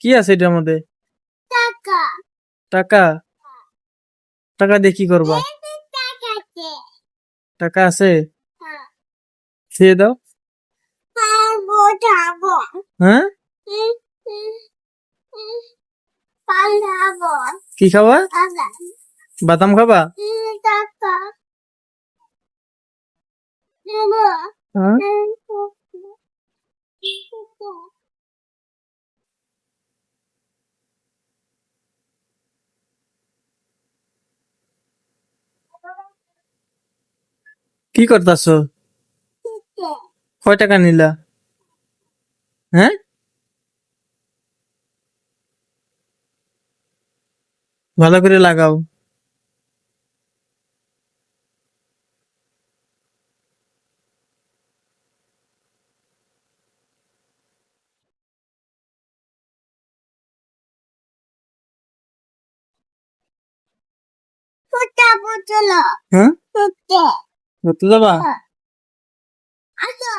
কি আছে এটার মধ্যে? টাকা টাকা। টাকা দিয়ে কি করবা? টাকাতে টাকা আছে, হ্যাঁ দিয়ে দাও। পাবো যাবো হ্যাঁ, পালাবো কি খাবা? টাকা বাদাম খাবা? টাকা দেবো হ্যাঁ, কি করতাছো? কয় টাকা নিলা? হ্যাঁ, ভালো করে লাগাও। ফুটা বুঝলো হ্যাঁ, ফুটে ঘুরতে যাবা? আসো